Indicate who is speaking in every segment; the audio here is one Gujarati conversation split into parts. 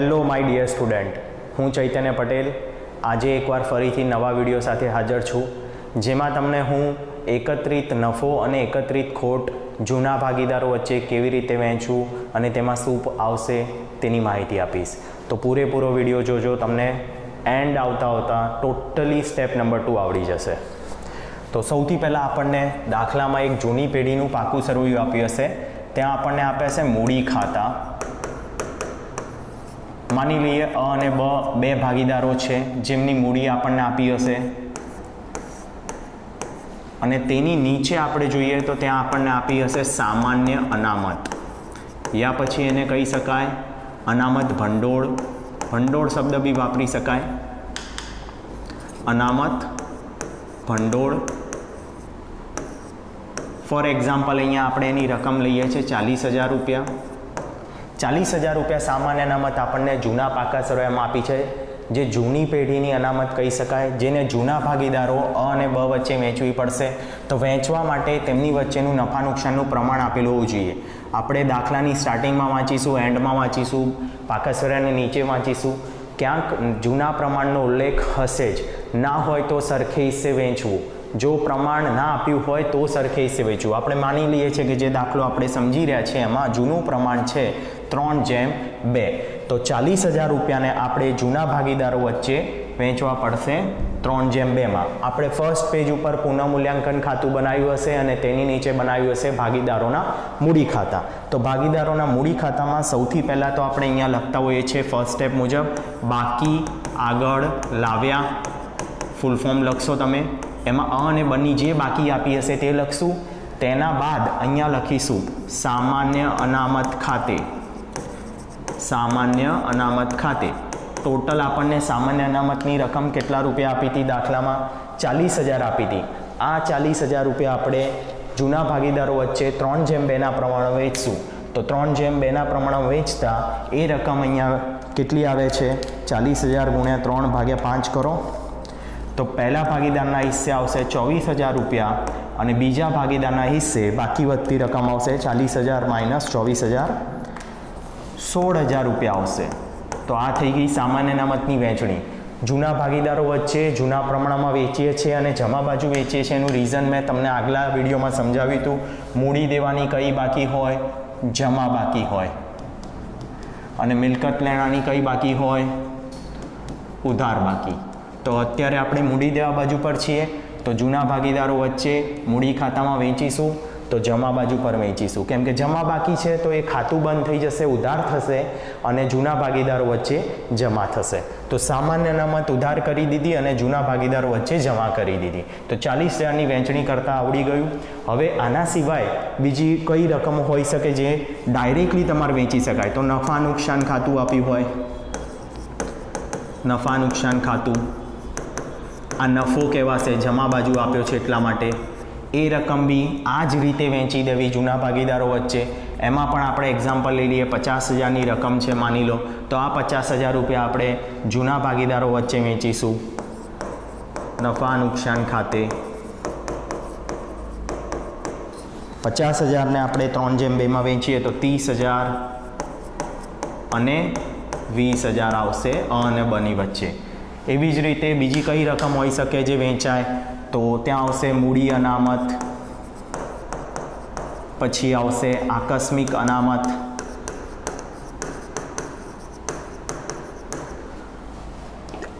Speaker 1: હેલો માય ડિયર સ્ટુડન્ટ, હું ચૈતન્ય પટેલ આજે એકવાર ફરીથી નવા વિડીયો સાથે હાજર છું, જેમાં તમને હું એકત્રિત નફો અને એકત્રિત ખોટ જૂના ભાગીદારો વચ્ચે કેવી રીતે વહેંચવું અને તેમાં શું આવશે તેની માહિતી આપીશ. તો પૂરેપૂરો વિડીયો જોજો, તમને એન્ડ આવતા ટોટલી સ્ટેપ નંબર 2 આવડી જશે. તો સૌથી પહેલાં આપણને દાખલામાં એક જૂની પેઢીનું પાકું સરવૈયું આપ્યું હશે. ત્યાં આપણને આપ્યા છે મૂડી ખાતા. માની લઈએ અ અને બ બે ભાગીદારો છે જેમની મૂડી આપણને આપી હશે, અને તેની નીચે આપણે જોઈએ તો ત્યાં આપણને આપી હશે સામાન્ય અનામત, યા પછી એને કહી શકાય અનામત ભંડોળ. ભંડોળ શબ્દ બી વાપરી શકાય, અનામત ભંડોળ. ફોર એક્ઝામ્પલ અહીંયા આપણે એની રકમ લઈએ છીએ 40,000 રૂપિયા. 40,000 રૂપિયા સામાન્ય અનામત આપણને જૂના પાકા સરવૈયામાં આપી છે, જે જૂની પેઢીની અનામત કહી શકાય, જેને જૂના ભાગીદારો અ અને બ વચ્ચે વહેંચવી પડશે. તો વહેંચવા માટે તેમની વચ્ચેનું નફા નુકસાનનું પ્રમાણ આપેલું હોવું જોઈએ. આપણે દાખલાની સ્ટાર્ટિંગમાં વાંચીશું, એન્ડમાં વાંચીશું, પાકા સરવૈયાની નીચે વાંચીશું. ક્યાંક જૂના પ્રમાણનો ઉલ્લેખ હશે જ, ના હોય તો સરખે હિસ્સે વહેંચવું. જો પ્રમાણ ના આપ્યું હોય તો સરખે હિસ્સે વહેંચવું. આપણે માની લઈએ છીએ કે જે દાખલો આપણે સમજી રહ્યા છીએ એમાં જૂનું પ્રમાણ છે 3:2. તો 40,000 રૂપિયાને આપણે જૂના ભાગીદારો વચ્ચે વહેંચવા પડશે 3:2માં. આપણે ફર્સ્ટ પેજ ઉપર પુનઃમૂલ્યાંકન ખાતું બનાવ્યું હશે અને તેની નીચે બનાવ્યું હશે ભાગીદારોના મૂડી ખાતા. તો ભાગીદારોના મૂડી ખાતામાં સૌથી પહેલાં તો આપણે અહીંયા લખતા હોઈએ છીએ ફર્સ્ટ સ્ટેપ મુજબ બાકી આગળ લાવ્યા. ફૂલ ફોર્મ લખશો તમે. એમાં અ અને બની જે બાકી આપી હશે તે લખશું. તેના બાદ અહીંયા લખીશું સામાન્ય અનામત ખાતે. સામાન્ય અનામત ખાતે ટોટલ આપણને સામાન્ય અનામતની રકમ કેટલા રૂપિયા આપી હતી દાખલામાં? 40,000 આપી હતી. આ 40,000 રૂપિયા આપણે જૂના ભાગીદારો વચ્ચે 3:2ના પ્રમાણે વેચશું. તો 3:2ના પ્રમાણે વેચતા એ રકમ અહીંયા કેટલી આવે છે? 40,000 ગુણ્યા 3/5 કરો તો પહેલા ભાગીદારના હિસ્સે આવશે 24,000 રૂપિયા, અને બીજા ભાગીદારના હિસ્સે બાકી વધતી રકમ આવશે 40,000 માઇનસ 24,000, 16,000 રૂપિયા આવશે. તો આ થઈ ગઈ સામાન્ય અનામતની વહેંચણી. જૂના ભાગીદારો વચ્ચે જૂના પ્રમાણમાં વેચીએ છીએ અને જમા બાજુ વેચીએ છીએ. એનું રીઝન મેં તમને આગલા વિડીયોમાં સમજાવ્યું હતું. મૂડી દેવાની કઈ બાકી હોય? જમા બાકી હોય. અને મિલકત લેણાની કઈ બાકી હોય? ઉધાર બાકી. તો અત્યારે આપણે મૂડી દેવા બાજુ પર છીએ, તો જૂના ભાગીદારો વચ્ચે મૂડી ખાતામાં વેચીશું, તો જમા બાજુ પર વેચીશું. કેમ કે જમા બાકી છે તો એ ખાતું બંધ થઈ જશે, ઉધાર થશે, અને જૂના ભાગીદારો વચ્ચે જમા થશે. તો સામાન્ય અનામત ઉધાર કરી દીધી અને જૂના ભાગીદારો વચ્ચે જમા કરી દીધી. તો 40,000ની વહેંચણી કરતાં આવડી ગયું. હવે આના સિવાય બીજી કઈ રકમ હોઈ શકે જે ડાયરેક્ટલી તમારે વેચી શકાય? તો નફા નુકસાન ખાતું આપ્યું હોય, નફા નુકસાન ખાતું. આ નફો કહેવાશે, જમા બાજુ આપ્યો છે એટલા માટે. એ રકમ બી આ જ રીતે વહેંચી દેવી જૂના ભાગીદારો વચ્ચે. એમાં પણ આપણે એક્ઝામ્પલ લઈ લઈએ. 50,000ની રકમ છે માની લો, તો આ 50,000 રૂપિયા આપણે જૂના ભાગીદારો વચ્ચે વેચીશું નફા નુકસાન ખાતે. 50,000ને આપણે 3:2માં વેચીએ તો 30,000 અને 20,000 આવશે અ અને બની વચ્ચે. એવી જ રીતે બીજી કઈ રકમ હોઈ શકે જે વેચાય? તો ત્યાં આવશે મૂડી અનામત, પછી આવશે આકસ્મિક અનામત,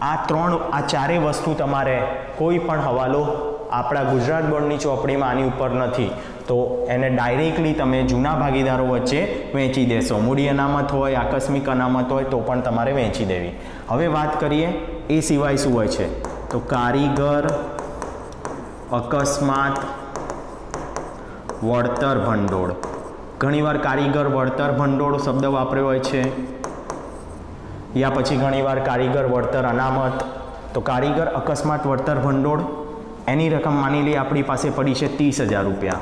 Speaker 1: આ ચારે વસ્તુ તમારે કોઈ પણ હવાલો આપણા ગુજરાત બોર્ડની ચોપડીમાં આની ઉપર નથી, તો એને ડાયરેક્ટલી તમે જૂના ભાગીદારો વચ્ચે વેચી દેશો. મૂડી અનામત હોય, આકસ્મિક અનામત હોય તો પણ તમારે વેચી દેવી. હવે વાત કરીએ એ સિવાય શું હોય છે? તો કારીગર અકસ્માત વળતર ભંડોળ. ઘણીવાર કારીગર વળતર ભંડોળ શબ્દ વાપર્યો હોય છે, યા પછી ઘણીવાર કારીગર વળતર અનામત. તો કારીગર અકસ્માત વળતર ભંડોળ, એની રકમ માની લઈએ આપણી પાસે પડી છે 30,000 રૂપિયા.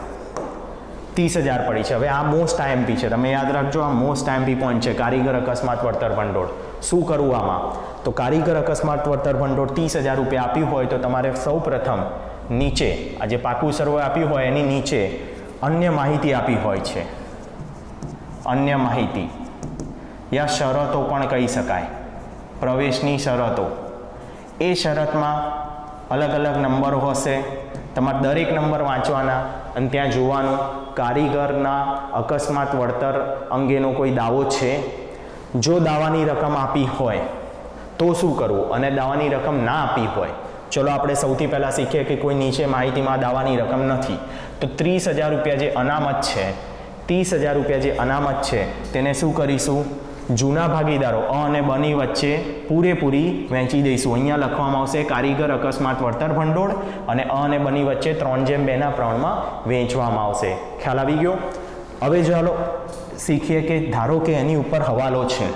Speaker 1: 30,000 પડી છે. હવે આ મોસ્ટ આઈએમપી છે, તમે યાદ રાખજો, આ મોસ્ટ આઈએમપી પોઈન્ટ છે, કારીગર અકસ્માત વળતર ભંડોળ. શું કરવું આમાં? તો કારીગર અકસ્માત વળતર ભંડોળ 30,000 રૂપિયા આપ્યું હોય તો તમારે સૌ પ્રથમ નીચે આ જે પાકું સરવૈયું આપ્યું હોય એની નીચે અન્ય માહિતી આપી હોય છે. અન્ય માહિતી યા શરતો પણ કહી શકાય, પ્રવેશની શરતો. એ શરતમાં અલગ અલગ નંબરો હશે, તમારે દરેક નંબર વાંચવાના અને ત્યાં જોવાનું કારીગરના અકસ્માત વળતર અંગેનો કોઈ દાવો છે. જો દાવાની રકમ આપી હોય તો શું કરવું, અને દાવાની રકમ ના આપી હોય, ચલો આપણે સૌથી પહેલાં શીખીએ કે કોઈ નીચે માહિતીમાં દાવાની રકમ નથી, તો 30,000 રૂપિયા જે અનામત છે, 30,000 રૂપિયા જે અનામત છે તેને શું કરીશું, જૂના ભાગીદારો અ અને બ ની વચ્ચે પૂરેપૂરી વહેંચી દઈશું. અહીંયા લખવામાં આવશે કારીગર અકસ્માત વળતર ભંડોળ, અને અ અને બ ની વચ્ચે 3/2 પ્રમાણમાં વહેંચવામાં આવશે. ખ્યાલ આવી ગયો? હવે ચાલો શીખીએ કે ધારો કે એની ઉપર હવાલો છે,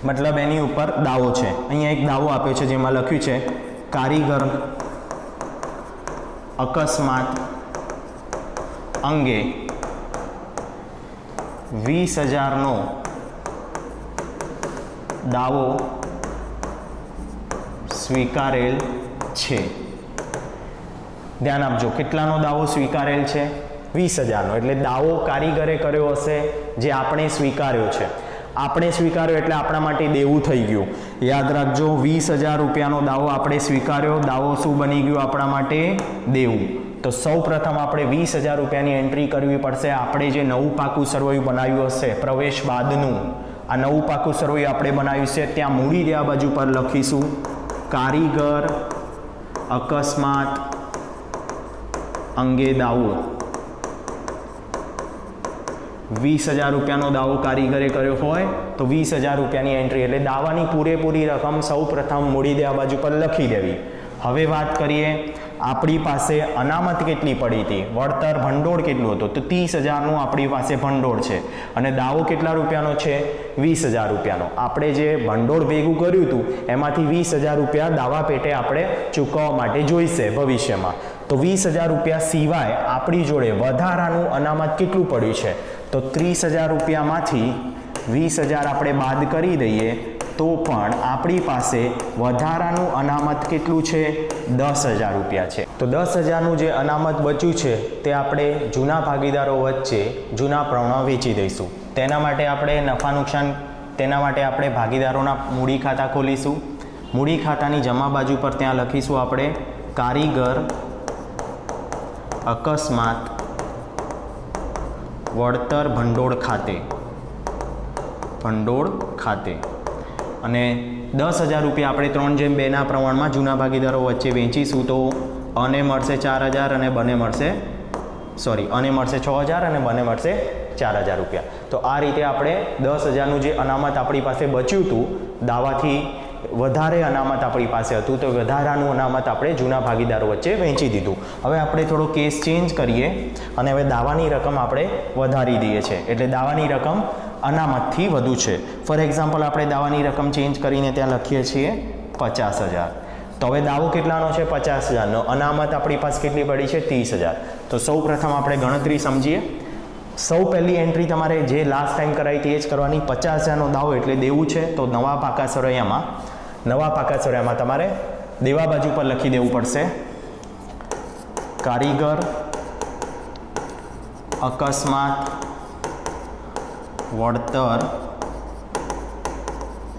Speaker 1: મતલબ એની ઉપર દાવો છે. અહીંયા એક દાવો આપ્યો છે જેમાં લખ્યું છે કારીગર અકસ્માત અંગે 20,000નો દાવો સ્વીકારેલ છે. ધ્યાન આપજો, કેટલાનો દાવો સ્વીકારેલ છે? 20,000નો. એટલે દાવો કારીગરે કર્યો હશે જે આપણે સ્વીકાર્યો છે. આપણે સ્વીકાર્યો એટલે આપણા માટે દેવું થઈ ગયું. યાદ રાખજો, 20,000 રૂપિયાનો દાવો આપણે સ્વીકાર્યો, દાવો શું બની ગયું આપણા માટે? દેવું. તો સૌ પ્રથમ આપણે 20,000 રૂપિયાની એન્ટ્રી કરવી પડશે. આપણે જે નવું પાકું સરવૈયું બનાવ્યું હશે પ્રવેશ બાદનું, આ નવું પાકું સરવૈયું આપણે બનાવ્યું છે, ત્યાં મૂડી દે આ બાજુ પર લખીશું કારીગર અકસ્માત અંગે દાવો. 20,000 રૂપિયાનો દાવો કારીગરે કર્યો હોય તો 20,000 રૂપિયાની એન્ટ્રી, એટલે દાવાની પૂરેપૂરી રકમ સૌ પ્રથમ મૂડી દે આ બાજુ પર લખી દેવી. હવે વાત કરીએ આપણી પાસે અનામત કેટલી પડી હતી, વળતર ભંડોળ કેટલું હતું, તો 30,000નું આપણી પાસે ભંડોળ છે, અને દાવો કેટલા રૂપિયાનો છે? 20,000 રૂપિયાનો. આપણે જે ભંડોળ ભેગું કર્યું હતું એમાંથી 20,000 રૂપિયા દાવા પેટે આપણે ચૂકવવા માટે જોઈશે ભવિષ્યમાં. તો 20,000 રૂપિયા સિવાય આપણી જોડે વધારાનું અનામત કેટલું પડ્યું છે? તો 30,000 રૂપિયામાંથી 20,000 આપણે બાદ કરી દઈએ તો પણ આપણી પાસે વધારાનું અનામત કેટલું છે? 10,000 રૂપિયા છે. તો 10,000નું જે અનામત બચ્યું છે તે આપણે જૂના ભાગીદારો વચ્ચે જૂના પ્રમાણમાં વેચી દઈશું. તેના માટે આપણે નફા નુકસાન, તેના માટે આપણે ભાગીદારોના મૂડી ખાતા ખોલીશું. મૂડી ખાતાની જમા બાજુ પર ત્યાં લખીશું આપણે કારીગર અકસ્માત વળતર ભંડોળ ખાતે, ભંડોળ ખાતે. અને 10,000 રૂપિયા આપણે 3/2 પ્રમાણમાં જૂના ભાગીદારો વચ્ચે વેચીશું. તો અને મળશે 4,000 અને બને મળશે અને મળશે 6,000 અને બને મળશે 4,000 રૂપિયા. તો આ રીતે આપણે 10,000નું જે અનામત આપણી પાસે બચ્યું હતું, દાવાથી વધારે અનામત આપણી પાસે હતું, તો વધારાનું અનામત આપણે જૂના ભાગીદારો વચ્ચે વહેંચી દીધું. હવે આપણે થોડો કેસ ચેન્જ કરીએ અને હવે દાવાની રકમ આપણે વધારી દઈએ છીએ, એટલે દાવાની રકમ અનામતથી વધુ છે. ફોર એક્ઝામ્પલ આપણે દાવાની રકમ ચેન્જ કરીને ત્યાં લખીએ છીએ 50,000. તો હવે દાવો કેટલાનો છે? 50,000નો. અનામત આપણી પાસે કેટલી પડી છે? 30,000. તો સૌ પ્રથમ આપણે ગણતરી સમજીએ. સૌ પહેલી એન્ટ્રી તમારે જે લાસ્ટ ટાઈમ કરાવી હતી એ જ કરવાની. 50,000નો દાવો એટલે દેવું છે, તો નવા પાકા સરવૈયામાં તમારે દેવા બાજુ પર લખી દેવું પડશે કારીગર અકસ્માત વળતર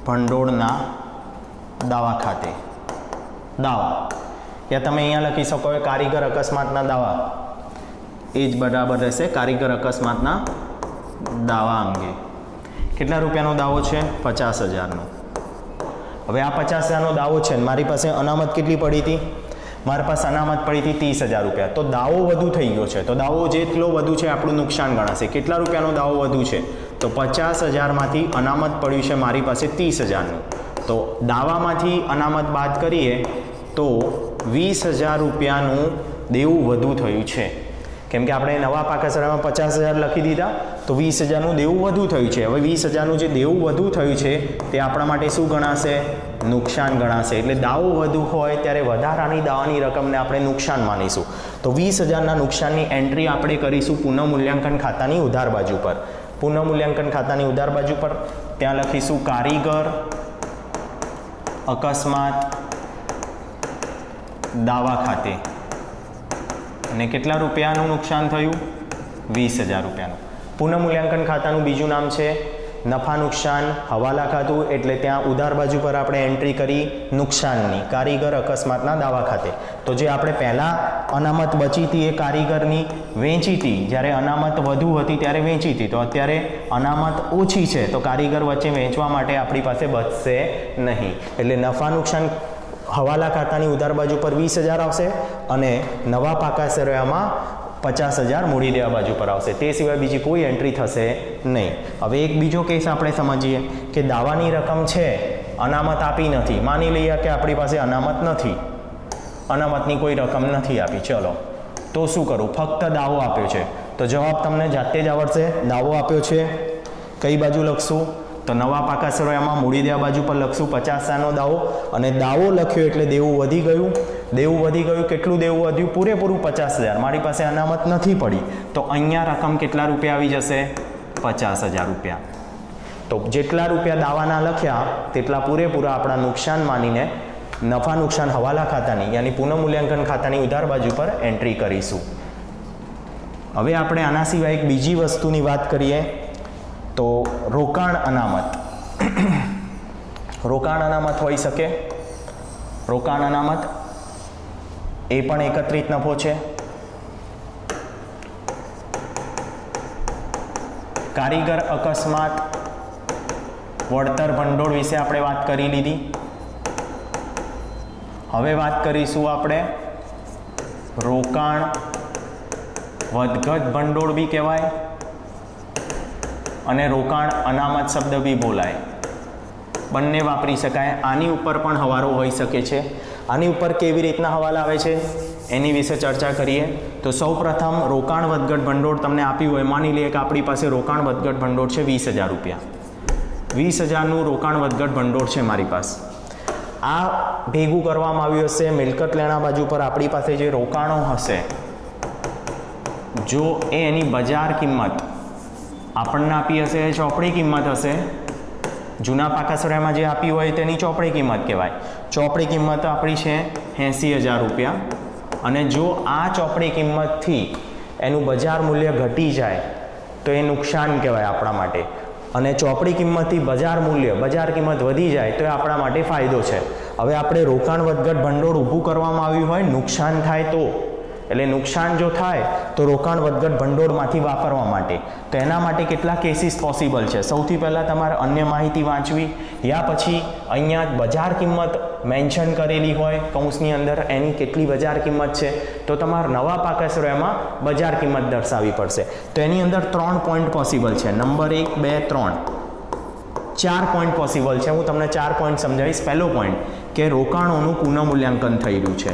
Speaker 1: ભંડોળના દાવા ખાતે. દાવા યા તમે અહીંયા લખી શકો કારીગર અકસ્માતના દાવા, એ જ બરાબર રહેશે. કારીગર અકસ્માતના દાવા અંગે કેટલા રૂપિયાનો દાવો છે? 50,000નો. હવે આ 50,000નો દાવો છે, મારી પાસે અનામત કેટલી પડી હતી? મારી પાસે અનામત પડી હતી 30,000 રૂપિયા. તો દાવો વધુ થઈ ગયો છે, તો દાવો જેટલો વધુ છે આપણું નુકસાન ગણાશે. કેટલા રૂપિયાનો દાવો વધુ છે? તો 50,000માંથી અનામત પડ્યું છે મારી પાસે 30,000નું. તો દાવામાંથી અનામત બાદ કરીએ તો 20,000 રૂપિયાનું દેવું વધુ થયું છે. કેમ કે આપણે નવા પાકા સરવૈયામાં 50,000 લખી દીધા, તો 20,000નું દેવું વધુ થયું છે. હવે 20,000નું જે દેવું વધુ થયું છે તે આપણા માટે શું ગણાશે? નુકસાન ગણાશે. એટલે દાવો વધુ હોય ત્યારે વધારાની દાવાની રકમને આપણે નુકસાન માનીશું. તો 20,000ના નુકસાનની એન્ટ્રી આપણે કરીશું પુનઃમૂલ્યાંકન ખાતાની ઉધાર બાજુ પર. પુનઃમૂલ્યાંકન ખાતાની ઉધાર બાજુ પર ત્યાં લખીશું કારીગર અકસ્માત દાવા ખાતે. અને કેટલા રૂપિયાનું નુકસાન થયું? 20,000 રૂપિયાનું. પુનઃમૂલ્યાંકન ખાતાનું બીજું નામ છે નફા નુકસાન હવાલા ખાતું, એટલે ત્યાં ઉધાર બાજુ પર આપણે એન્ટ્રી કરી નુકસાનની, કારીગર અકસ્માતના દાવા ખાતે. તો જે આપણે પહેલાં અનામત બચી હતી એ કારીગરની વેચી હતી, જ્યારે અનામત વધુ હતી ત્યારે વેચી હતી, તો અત્યારે અનામત ઓછી છે તો કારીગર વચ્ચે વેચવા માટે આપણી પાસે બચશે નહીં. એટલે નફા નુકસાન હવાલા ખાતાની ઉધાર બાજુ પર 20,000 આવશે અને નવા પાકા સરવૈયામાં 50,000 મૂડી દેવા બાજુ પર આવશે. તે સિવાય બીજી કોઈ એન્ટ્રી થશે નહીં. હવે એક બીજો કેસ આપણે સમજીએ કે દાવાની રકમ છે, અનામત આપી નથી. માની લઈએ કે આપણી પાસે અનામત નથી, અનામતની કોઈ રકમ નથી આપી. ચલો, તો શું કરું? ફક્ત દાવો આપ્યો છે, તો જવાબ તમને જાતે જ આવડશે. દાવો આપ્યો છે, કઈ બાજુ લખશું? તો નવા પાકા સરવૈયામાં મૂડી દેવા બાજુ પર લખશું 50,000નો દાવો, અને દાવો લખ્યો એટલે દેવું વધી ગયું. દેવું વધી ગયું, કેટલું દેવું વધ્યું? પૂરેપૂરું 50,000. મારી પાસે અનામત નથી પડી, તો અહીંયા રકમ કેટલા રૂપિયા આવી જશે? 50,000 રૂપિયા. તો જેટલા રૂપિયા દાવાના લખ્યા તેટલા પૂરેપૂરા આપણા નુકસાન માનીને નફા નુકસાન હવાલા ખાતાની યાની પુનઃમૂલ્યાંકન ખાતાની ઉધાર બાજુ પર એન્ટ્રી કરીશું. હવે આપણે આના સિવાય એક બીજી વસ્તુની વાત કરીએ તો રોકાણ અનામત. રોકાણ અનામત હોઈ શકે. રોકાણ અનામત એ પણ એકત્રિત નફો છે. કારીગર અકસ્માત વળતર ભંડોળ વિશે આપણે વાત કરી લીધી. હવે વાત કરીશું આપણે રોકાણ વધઘટ ભંડોળ બી કહેવાય અને રોકાણ અનામત શબ્દ બી બોલાય. બંને વાપરી શકાય. આની ઉપર પણ હવાલો હોઈ શકે છે. આની ઉપર કેવી રીતના હવાલા આવે છે એની વિશે ચર્ચા કરીએ. તો સૌપ્રથમ રોકાણ વધઘટ ભંડોળ તમને આપ્યું હોય, માની લઈએ કે આપણી પાસે રોકાણ વધઘટ ભંડોળ છે 20,000 રૂપિયા. 20,000નું રોકાણ વધઘટ ભંડોળ છે મારી પાસે. આ ભેગું કરવામાં આવ્યું હશે મિલકત લેણા બાજુ પર. આપણી પાસે જે રોકાણો હશે, જો એની બજાર કિંમત આપણને આપી હશે એ ચોપડી કિંમત હશે. જૂના પાકા સરવૈયામાં જે આપી હોય તેની ચોપડી કિંમત કહેવાય. ચોપડી કિંમત આપણી છે 80,000 રૂપિયા, અને જો આ ચોપડી કિંમતથી એનું બજાર મૂલ્ય ઘટી જાય તો એ નુકસાન કહેવાય આપણા માટે, અને ચોપડી કિંમતથી બજાર મૂલ્ય બજાર કિંમત વધી જાય તો એ આપણા માટે ફાયદો છે. હવે આપણે રોકાણ વધઘટ ભંડોળ ઊભું કરવામાં આવ્યું હોય, નુકસાન થાય તો, એટલે નુકસાન જો થાય તો રોકાણ વધઘટ ભંડોળમાંથી વાપરવા માટે, તો એના માટે કેટલા કેસીસ પોસિબલ છે? સૌથી પહેલાં તમારે અન્ય માહિતી વાંચવી, યા પછી અહીંયા બજાર કિંમત મેન્શન કરેલી હોય કૌંસની અંદર, એની કેટલી બજાર કિંમત છે, તો તમારે નવા પાકા સરવૈયામાં બજાર કિંમત દર્શાવવી પડશે. તો એની અંદર 3 પોઈન્ટ પોસિબલ છે. નંબર 1, 2, 3, 4 પોઈન્ટ પોસિબલ છે. હું તમને 4 પોઈન્ટ સમજાવીશ. પહેલો પોઈન્ટ કે રોકાણોનું પુનઃમૂલ્યાંકન થઈ રહ્યું છે.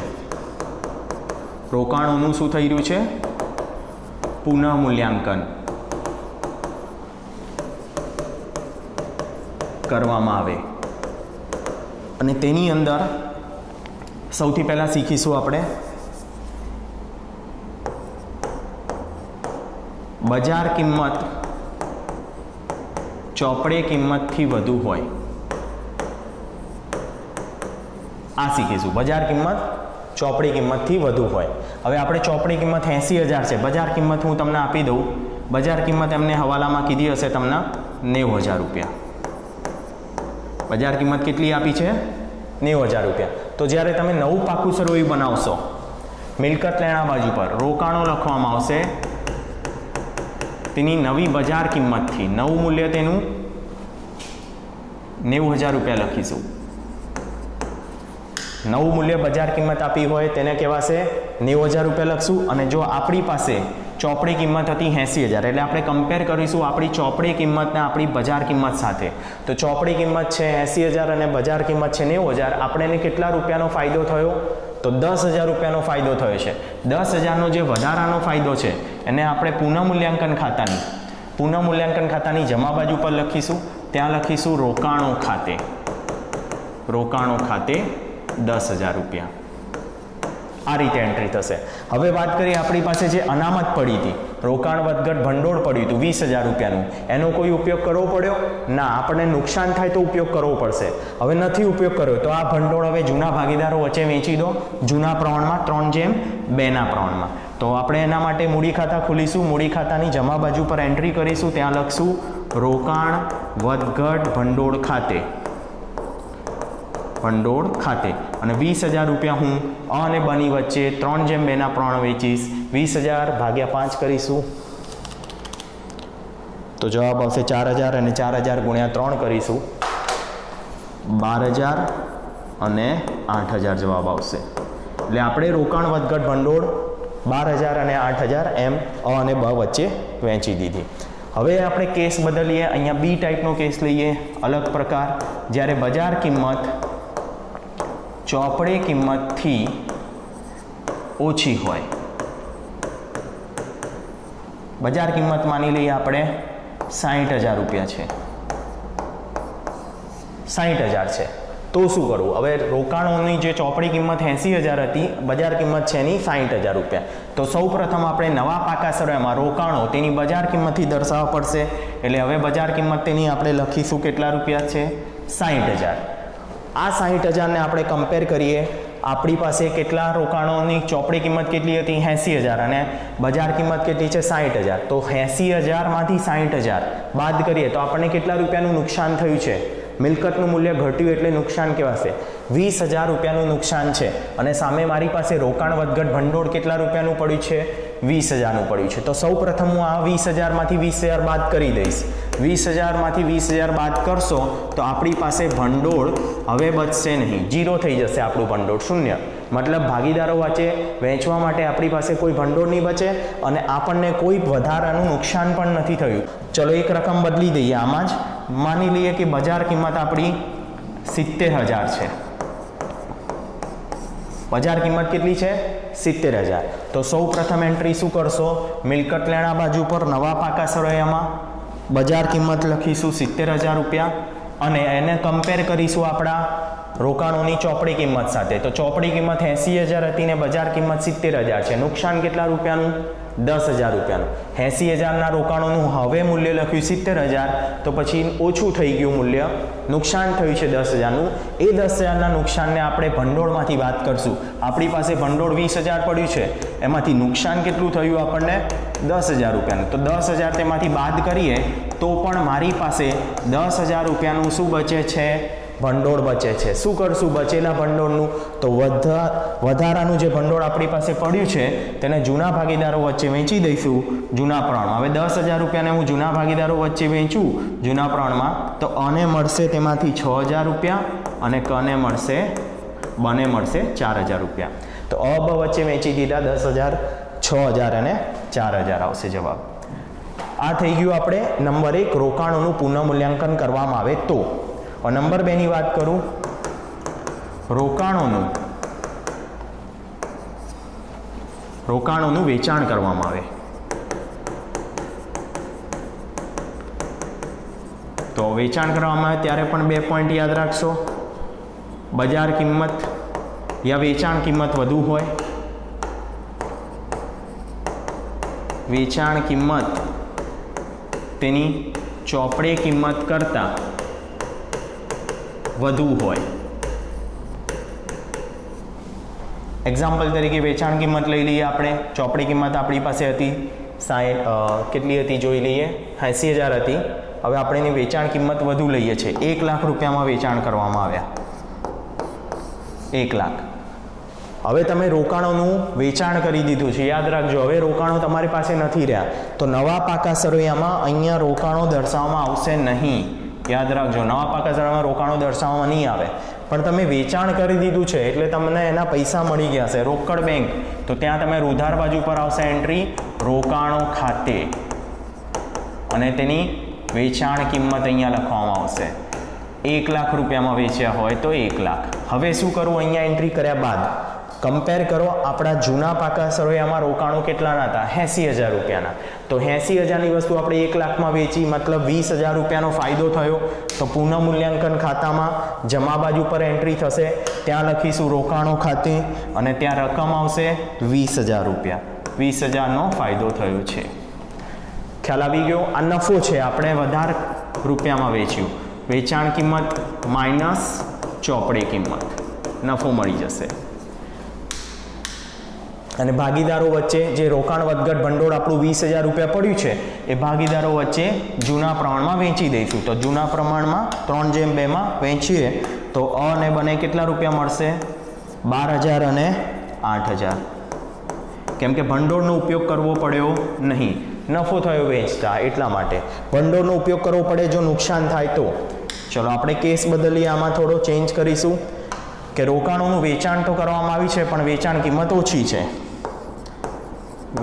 Speaker 1: રોકાણોનું શું થઈ રહ્યું છે? પુનઃમૂલ્યાંકન કરવામાં આવે. અને તેની અંદર સૌથી પહેલાં શીખીશું આપણે બજાર કિંમત ચોપડે કિંમતથી વધુ હોય. આ શીખીશું. બજાર કિંમત ચોપડી કિંમતથી વધુ હોય. હવે આપણે ચોપડી કિંમત 80,000 છે, બજાર કિંમત હું તમને આપી દઉં. બજાર કિંમત એમને હવાલામાં કીધી હશે તમને 90,000 રૂપિયા. બજાર કિંમત કેટલી આપી છે? 90,000 રૂપિયા. તો જ્યારે તમે નવું પાકું સરવૈયું બનાવશો, મિલકત લેણા બાજુ પર રોકાણો લખવામાં આવશે તેની નવી બજાર કિંમતથી. નવું મૂલ્ય તેનું 90,000 રૂપિયા લખીશું. નવું મૂલ્ય બજાર કિંમત આપી હોય તેને કહેવાશે 90,000 રૂપિયા લખશું. અને જો આપણી પાસે ચોપડી કિંમત હતી 80,000, એટલે આપણે કમ્પેર કરીશું આપણી ચોપડી કિંમતને આપણી બજાર કિંમત સાથે. તો ચોપડી કિંમત છે 80,000 અને બજાર કિંમત છે 90,000. આપણે કેટલા રૂપિયાનો ફાયદો થયો? તો 10,000 રૂપિયાનો ફાયદો થયો છે. 10,000નો જે વધારાનો ફાયદો છે એને આપણે પુનઃમૂલ્યાંકન ખાતાની જમા બાજુ પર લખીશું. ત્યાં લખીશું રોકાણો ખાતે. રોકાણો ખાતે 10,000 રૂપિયા. આ રીતે એન્ટ્રી થશે. હવે વાત કરીએ આપણી પાસે જે અનામત પડી હતી, રોકાણ વધઘટ ભંડોળ પડ્યું હતું 20,000 રૂપિયાનું, એનો કોઈ ઉપયોગ કરવો પડ્યો ના, આપણને નુકસાન થાય તો ઉપયોગ કરવો પડશે. હવે નથી ઉપયોગ કર્યો તો આ ભંડોળ હવે જૂના ભાગીદારો વચ્ચે વેચી દો જૂના પ્રમાણમાં 3:2 પ્રમાણમાં. તો આપણે એના માટે મૂડી ખાતા ખોલીશું. મૂડી ખાતાની જમા બાજુ પર એન્ટ્રી કરીશું, ત્યાં લખશું રોકાણ વધઘટ ભંડોળ ખાતે અને 20,000 રૂપિયા હું અ અને બ ની વચ્ચે 3:2 પ્રમાણ વેચીશ. 20,000 ભાગ્યા 5 કરીશું તો જવાબ આવશે 4,000 અને 4,000 ગુણ્યા 3 કરીશું 12,000 અને 8,000 જવાબ આવશે. એટલે આપણે રોકાણ વધઘટ ભંડોળ 12,000 અને 8,000 એમ અ અને બ વચ્ચે વહેંચી દીધી. હવે આપણે કેસ બદલીએ. અહીંયા બી ટાઈપનો કેસ લઈએ, અલગ પ્રકાર. જ્યારે બજાર કિંમત ચોપડે કિંમતથી ઓછી હોય, બજાર કિંમત માની લઈએ આપણે 60,000 રૂપિયા છે, 60,000 છે, તો શું કરવું? હવે રોકાણોની જે ચોપડી કિંમત 80,000 હતી, બજાર કિંમત છે એની 60,000 રૂપિયા. તો સૌ પ્રથમ આપણે નવા પાકા સરવાળામાં રોકાણો તેની બજાર કિંમતથી દર્શાવવા પડશે. એટલે હવે બજાર કિંમત તેની આપણે લખીશું કેટલા રૂપિયા છે? 60,000. આ 60,000ને આપણે કમ્પેર કરીએ, આપણી પાસે કેટલા રોકાણોની ચોપડી કિંમત કેટલી હતી? 80,000 અને બજાર કિંમત કેટલી છે? 60,000. તો 80,000માંથી 60,000 બાદ કરીએ તો આપણને કેટલા રૂપિયાનું નુકસાન થયું છે? મિલકતનું મૂલ્ય ઘટ્યું એટલે નુકસાન કહેવાશે. 20,000 રૂપિયાનું નુકસાન છે અને સામે મારી પાસે રોકાણ વધઘટ ભંડોળ કેટલા રૂપિયાનું પડ્યું છે? 20,000નું પડ્યું છે. તો સૌ પ્રથમ હું આ 20,000માંથી 20,000 બાદ કરી દઈશ. 20,000માંથી 20,000 બાદ કરશો તો આપણી પાસે ભંડોળ હવે બચશે નહીં, 0 થઈ જશે આપણું ભંડોળ, શૂન્ય. મતલબ ભાગીદારો વચ્ચે વહેંચવા માટે આપણી પાસે કોઈ ભંડોળ નહીં બચે અને આપણને કોઈ વધારાનું નુકસાન પણ નથી થયું. ચલો એક રકમ બદલી દઈએ. આમાં જ માની લઈએ કે બજાર કિંમત આપણી 70,000 છે. બજાર કિંમત કેટલી છે? 70,000. તો સૌ પ્રથમ એન્ટ્રી શું કરશો? મિલકત લેણા બાજુ પર નવા પાકા સરવાળામાં બજાર કિંમત લખીશું 70,000 રૂપિયા અને એને કમ્પેર કરીશું આપણા રોકાણોની ચોપડી કિંમત સાથે. તો ચોપડી કિંમત 80,000 હતી ને બજાર કિંમત 70,000 છે. નુકસાન કેટલા રૂપિયાનું? 10,000 રૂપિયાનું. 80,000ના રોકાણોનું હવે મૂલ્ય લખ્યું 70,000, તો પછી ઓછું થઈ ગયું મૂલ્ય, નુકસાન થયું છે 10,000નું. એ 10,000ના નુકસાનને આપણે ભંડોળમાંથી વાત કરશું. આપણી પાસે ભંડોળ 20,000 પડ્યું છે, એમાંથી નુકસાન કેટલું થયું આપણને? 10,000 રૂપિયાનું. તો 10,000 તેમાંથી બાદ કરીએ તો પણ મારી પાસે 10,000 રૂપિયાનું શું બચે છે? ભંડોળ બચે છે. શું કરશું બચેલા ભંડોળનું? તો વધારાનું જે ભંડોળ આપણી પાસે પડ્યું છે તેને જૂના ભાગીદારો વચ્ચે વેચી દઈશું જૂના પ્રમાણમાં. હવે 10,000 રૂપિયાને હું જૂના ભાગીદારો વચ્ચે વેચું જૂના પ્રમાણમાં તો અને મળશે તેમાંથી 6,000 રૂપિયા અને કને મળશે, બને મળશે 4,000 રૂપિયા. તો અ બ વચ્ચે વેચી દીધા 10,000, 6,000 અને 4,000 આવશે જવાબ. આ થઈ ગયું આપણે નંબર 1 રોકાણોનું પુનઃમૂલ્યાંકન કરવામાં આવે તો. નંબર 2 ની વાત કરું, રોકાણોનું વેચાણ કરવામાં આવે તો વેચાણ કરવામાં આવે ત્યારે પણ 2 પોઈન્ટ યાદ રાખશો. બજાર કિંમત યા વેચાણ કિંમત વધુ હોય, વેચાણ કિંમત તેની ચોપડે કિંમત કરતાં વધુ હોય. એક્ઝામ્પલ તરીકે વેચાણ કિંમત લઈ લઈએ આપણે. ચોપડી કિંમત આપણી પાસે હતી કેટલી હતી જોઈ લઈએ, 80,000 હતી. હવે આપણે એની વેચાણ કિંમત વધુ લઈએ છીએ, 1 લાખ રૂપિયામાં વેચાણ કરવામાં આવ્યા, 1 લાખ. હવે તમે રોકાણોનું વેચાણ કરી દીધું છે, યાદ રાખજો. હવે રોકાણો તમારી પાસે નથી રહ્યા તો નવા પાકા સરવૈયામાં અહીંયા રોકાણો દર્શાવવામાં આવશે નહીં. યાદ રાખજો, નવા પાકા સરવાળામાં રોકાણો દર્શાવવામાં નહીં આવે. પણ તમે વેચાણ કરી દીધું છે એટલે તમને એના પૈસા મળી ગયા છે, રોકડ બેંક. તો ત્યાં તમે ઉધાર બાજુ પર આવશે એન્ટ્રી રોકાણો ખાતે અને તેની વેચાણ કિંમત અહીંયા લખવામાં આવશે. 1 લાખ રૂપિયામાં વેચ્યા હોય તો 1 લાખ. હવે શું કરવું? અહીંયા એન્ટ્રી કર્યા બાદ કમ્પેર કરો. આપણા જૂના પાકા સરવૈયામાં રોકાણો કેટલાના હતા? 80,000 રૂપિયાના. તો 80,000ની વસ્તુ આપણે 1 લાખમાં વેચી, મતલબ 20,000 રૂપિયાનો ફાયદો થયો. તો પુનઃમૂલ્યાંકન ખાતામાં જમા બાજુ પર એન્ટ્રી થશે, ત્યાં લખીશું રોકાણો ખાતે અને ત્યાં રકમ આવશે 20,000 રૂપિયા. 20,000નો ફાયદો થયો છે. ખ્યાલ આવી ગયો? આ નફો છે, આપણે વધારે રૂપિયામાં વેચ્યું, વેચાણ કિંમત માઇનસ ચોપડે કિંમત, નફો મળી જશે. અને ભાગીદારો વચ્ચે જે રોકાણ વધઘટ ભંડોળ આપણું 20,000 રૂપિયા પડ્યું છે એ ભાગીદારો વચ્ચે જૂના પ્રમાણમાં વેચી દઈશું. તો જૂના પ્રમાણમાં 3/2માં વેચીએ તો અ ને બને કેટલા રૂપિયા મળશે? 12,000 અને 8,000. કેમ કે ભંડોળનો ઉપયોગ કરવો પડ્યો નહીં, નફો થયો વેચતા, એટલા માટે ભંડોળનો ઉપયોગ કરવો પડે જો નુકસાન થાય તો. ચલો આપણે કેસ બદલીએ, આમાં થોડો ચેન્જ કરીશું કે રોકાણોનું વેચાણ તો કરવામાં આવી છે પણ વેચાણ કિંમત ઓછી છે.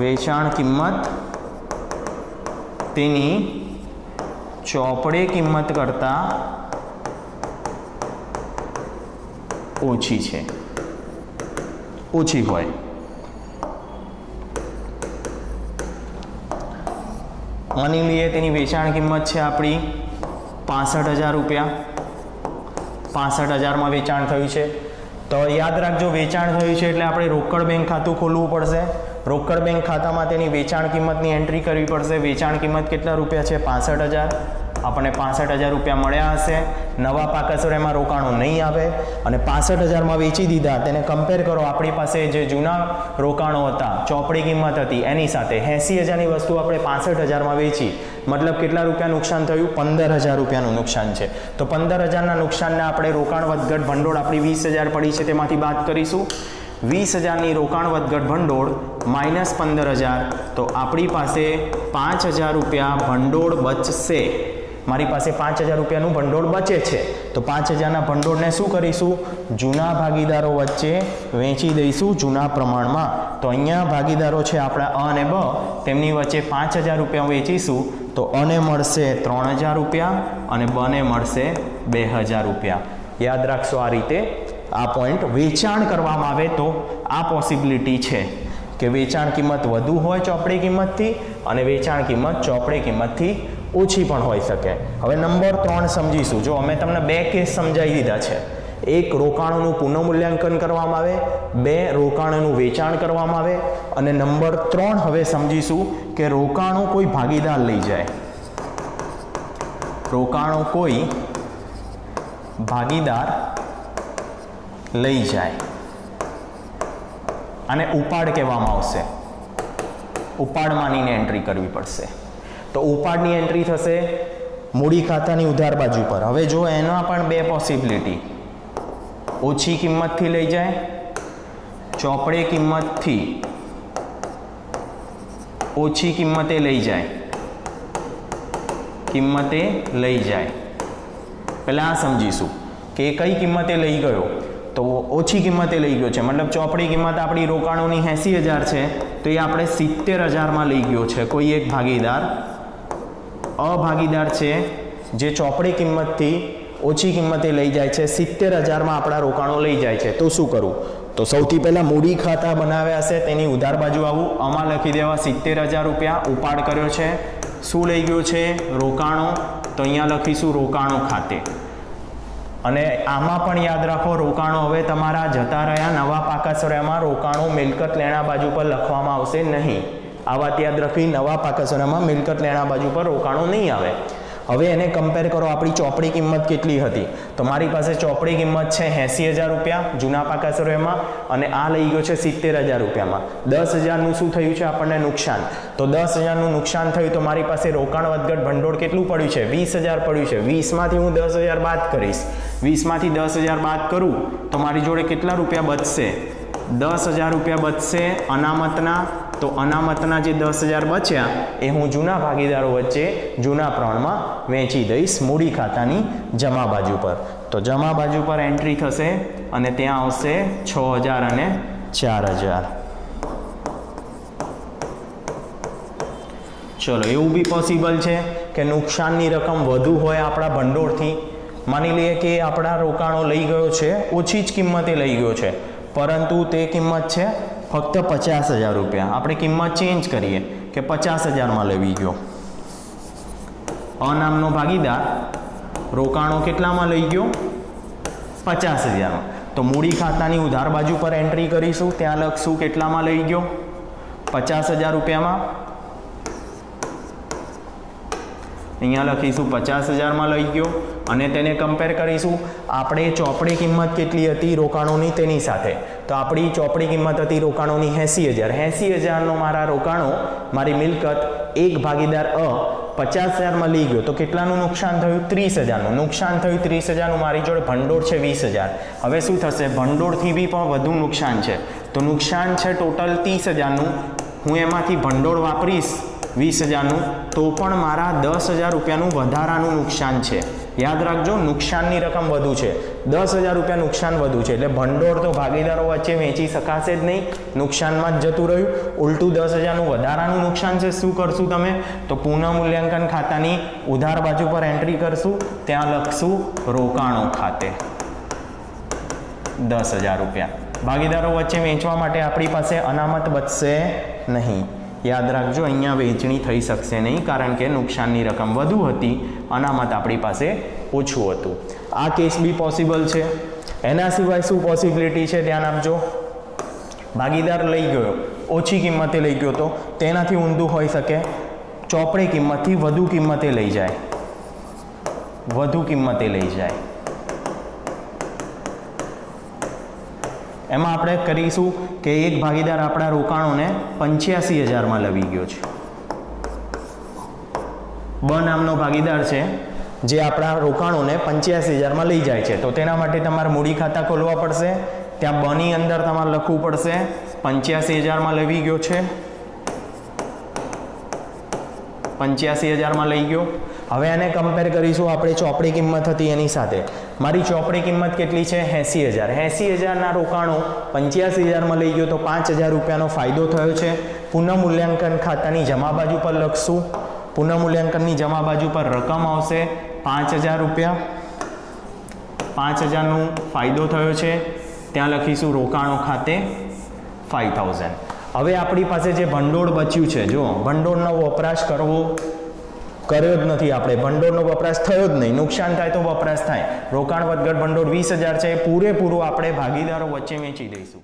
Speaker 1: વેચાણ કિંમત તેની ચોપડે કિંમત કરતાં ઓછી છે, ઓછી હોય. માની લઈએ તેની વેચાણ કિંમત છે આપણી 65,000 રૂપિયા, 65,000માં વેચાણ થયું છે. તો યાદ રાખજો, વેચાણ થયું છે એટલે આપણે રોકડ બેંક ખાતું ખોલવું પડશે. રોકડ બેંક ખાતામાં તેની વેચાણ કિંમતની એન્ટ્રી કરવી પડશે. વેચાણ કિંમત કેટલા રૂપિયા છે? 65,000. આપણને 65,000 રૂપિયા મળ્યા હશે. નવા પાકસોરામાં રોકાણો નહીં આવે અને 65,000માં વેચી દીધા. તેને કમ્પેર કરો આપણી પાસે જે જૂના રોકાણો હતા, ચોપડી કિંમત હતી, એની સાથે 80,000ની વસ્તુ આપણે 65,000માં વેચી, મતલબ કેટલા રૂપિયા નુકસાન થયું? 15,000 રૂપિયાનું નુકસાન છે. તો 15,000ના નુકસાનને આપણે રોકાણ વધઘટ ભંડોળ આપણી 20,000 પડી છે તેમાંથી બાદ કરીશું. 20,000ની રોકાણ વધઘટ ભંડોળ માઇનસ 15,000, તો આપણી પાસે 5,000 રૂપિયા ભંડોળ બચશે. મારી પાસે 5,000 રૂપિયાનું ભંડોળ બચે છે. તો 5,000ના ભંડોળને શું કરીશું? જૂના ભાગીદારો વચ્ચે વેચી દઈશું જૂના પ્રમાણમાં. તો અહીંયા ભાગીદારો છે આપણા અ અને બ, તેમની વચ્ચે 5,000 રૂપિયા વેચીશું તો અને મળશે 3,000 રૂપિયા અને બને મળશે 2,000 રૂપિયા. યાદ રાખશો આ રીતે આ પોઈન્ટ. વેચાણ કરવામાં આવે તો આ પોસિબિલિટી છે કે વેચાણ કિંમત વધુ હોય ચોપડી કિંમતથી અને વેચાણ કિંમત ચોપડી કિંમતથી ઓછી પણ હોઈ શકે. હવે નંબર 3 સમજીશું. જો અમે તમને 2 કેસ સમજાવી દીધા છે. એક, રોકાણોનું પુનઃમૂલ્યાંકન કરવામાં આવે, 2, રોકાણોનું વેચાણ કરવામાં આવે, અને નંબર 3 હવે સમજીશું કે રોકાણો કોઈ ભાગીદાર લઈ જાય. રોકાણો કોઈ ભાગીદાર લઈ જાય, અને ઉપાડ કહેવામાં આવશે. ઉપાડ માનીને એન્ટ્રી કરવી પડશે. તો ઉપાડની એન્ટ્રી થશે મૂડી ખાતાની ઉધાર બાજુ પર. હવે જો એના પણ 2 પોસિબિલિટી, ઓછી કિંમતથી લઈ જાય, ચોપડે કિંમતથી ઓછી કિંમતે લઈ જાય, કિંમતે લઈ જાય. પહેલા આ સમજીશું કે કઈ કિંમતે લઈ ગયો. તો ઓછી કિંમતે લઈ ગયો છે, મતલબ ચોપડી કિંમત આપણી રોકાણોની 80,000 છે તો એ આપણે 70,000માં લઈ ગયો છે કોઈ એક ભાગીદાર. અભાગીદાર છે જે ચોપડી કિંમતથી ઓછી કિંમતે લઈ જાય છે, 70,000માં આપણા રોકાણો લઈ જાય છે. તો શું કરવું? તો સૌથી પહેલાં મૂડી ખાતા બનાવ્યા હશે તેની ઉધાર બાજુ આવું, આમાં લખી દેવા 70,000 રૂપિયા ઉપાડ કર્યો છે. શું લઈ ગયો છે? રોકાણો. તો અહીંયા લખીશું રોકાણો ખાતે. અને આમાં પણ યાદ રાખો, રોકાણો હવે તમારા જતા રહ્યા નવા પાકાસોરામાં રોકાણો મિલકત લેણા બાજુ પર લખવામાં આવશે નહીં. આ વાત યાદ રાખવી, નવા પાકાસોરામાં મિલકત લેણા બાજુ પર રોકાણો નહીં આવે. હવે એને કમ્પેર કરો, આપણી ચોપડી કિંમત કેટલી હતી? તો મારી પાસે ચોપડી કિંમત છે 80,000 રૂપિયા જૂના પાકાસોરામાં, અને આ લઈ ગયો છે 70,000 રૂપિયામાં. 10,000નું શું થયું છે આપણને? નુકસાન. તો 10,000નું નુકસાન થયું તો મારી પાસે રોકાણ વધઘટ ભંડોળ કેટલું પડ્યું છે? 20,000 પડ્યું છે. 20માંથી હું 10,000 બાદ કરીશ. 20માંથી 10,000 બાદ કરું તો મારી જોડે કેટલા રૂપિયા બચશે? 10,000 રૂપિયા બચશે અનામતના. તો અનામતના જે 10,000 બચ્યા એ હું જૂના ભાગીદારો વચ્ચે જૂના પ્રમાણમાં વેચી દઈશ મૂડી ખાતાની જમા બાજુ પર. તો જમા બાજુ પર એન્ટ્રી થશે અને ત્યાં આવશે 6,000 અને 4,000. ચલો, એવું બી પોસિબલ છે કે નુકસાનની રકમ વધુ હોય આપણા ભંડોળથી. માની લઈએ કે આપણા રોકાણો લઈ ગયો છે, ઓછી જ કિંમતે લઈ ગયો છે, પરંતુ તે કિંમત છે ફક્ત 50,000 રૂપિયા. આપણે કિંમત ચેન્જ કરીએ કે 50,000માં લેવી ગયો. અનામનો ભાગીદાર રોકાણો કેટલામાં લઈ ગયો? 50,000માં. તો મૂડી ખાતાની ઉધાર બાજુ પર એન્ટ્રી કરીશું, ત્યાં લખશું કેટલામાં લઈ ગયો? 50,000 રૂપિયામાં. અહીંયા લખીશું 50,000માં લઈ ગયો અને તેને કમ્પેર કરીશું આપણે ચોપડી કિંમત કેટલી હતી રોકાણોની તેની સાથે. તો આપણી ચોપડી કિંમત હતી રોકાણોની 80,000. 80,000નો મારા રોકાણો મારી મિલકત એક ભાગીદાર અ 50,000માં લઈ ગયો તો કેટલાનું નુકસાન થયું? 30,000નું નુકસાન થયું. 30,000નું મારી જોડે ભંડોળ છે 20,000. હવે શું થશે? ભંડોળથી બી પણ વધુ નુકસાન છે. તો નુકસાન છે ટોટલ 30,000નું. હું એમાંથી ભંડોળ વાપરીશ 20,000નું તો પણ મારા 10,000 રૂપિયાનું વધારાનું નુકસાન છે. યાદ રાખજો, નુકસાનની રકમ વધુ છે. 10,000 રૂપિયા નુકસાન વધુ છે એટલે ભંડોળ તો ભાગીદારો વચ્ચે વેચી શકાશે જ નહીં, નુકસાનમાં જ જતું રહ્યું. ઉલટું 10,000નું વધારાનું નુકસાન છે. શું કરશું તમે? તો પુનઃ મૂલ્યાંકન ખાતાની ઉધાર બાજુ પર એન્ટ્રી કરશું, ત્યાં લખશું રોકાણો ખાતે 10,000 રૂપિયા. ભાગીદારો વચ્ચે વેચવા માટે આપણી પાસે અનામત બચશે નહીં. યાદ રાખજો, અહીંયા વેચણી થઈ શકશે નહીં કારણ કે નુકસાનની રકમ વધુ હતી, અનામત આપણી પાસે ઓછું હતું. આ કેસ બી પોસિબલ છે. એના સિવાય શું પોસિબિલિટી છે ધ્યાન આપજો. ભાગીદાર લઈ ગયો, ઓછી કિંમતે લઈ ગયો તો તેનાથી ઊંધું હોઈ શકે, ચોપડી કિંમતથી વધુ કિંમતે લઈ જાય, વધુ કિંમતે લઈ જાય. એમાં આપણે કરીશું કે એક ભાગીદાર આપણા રોકાણોને 85,000માં લઈ ગયો છે. બ નામનો ભાગીદાર છે જે આપણા રોકાણોને 85,000માં લઈ જાય છે. તો તેના માટે તમારે મૂડી ખાતા ખોલવા પડશે. ત્યાં બની અંદર તમારે લખવું પડશે 85,000માં લઈ ગયો છે, 85,000માં લઈ ગયો. હવે આને કમ્પેર કરીશું આપણે ચોપડી કિંમત હતી એની સાથે. મારી ચોપડી કિંમત કેટલી છે? 80,000. 80,000ના રોકાણો 85,000માં લઈ ગયો તો 5,000 રૂપિયાનો ફાયદો થયો છે. પુનઃ મૂલ્યાંકન ખાતાની જમા બાજુ પર લખશું. પુનઃ મૂલ્યાંકનની જમા બાજુ પર રકમ આવશે 5,000 રૂપિયા. 5,000નો ફાયદો થયો છે, ત્યાં લખીશું રોકાણો ખાતે 5,000. હવે આપણી પાસે જે ભંડોળ બચ્યું છે, જો ભંડોળનો વપરાશ કર્યો જ નથી આપણે, ભંડોળનો વપરાશ થયો જ નહીં. નુકસાન થાય તો વપરાશ થાય. રોકાણ વધઘટ ભંડોળ 20,000 છે, પૂરેપૂરું આપણે ભાગીદારો વચ્ચે વેચી દઈશું.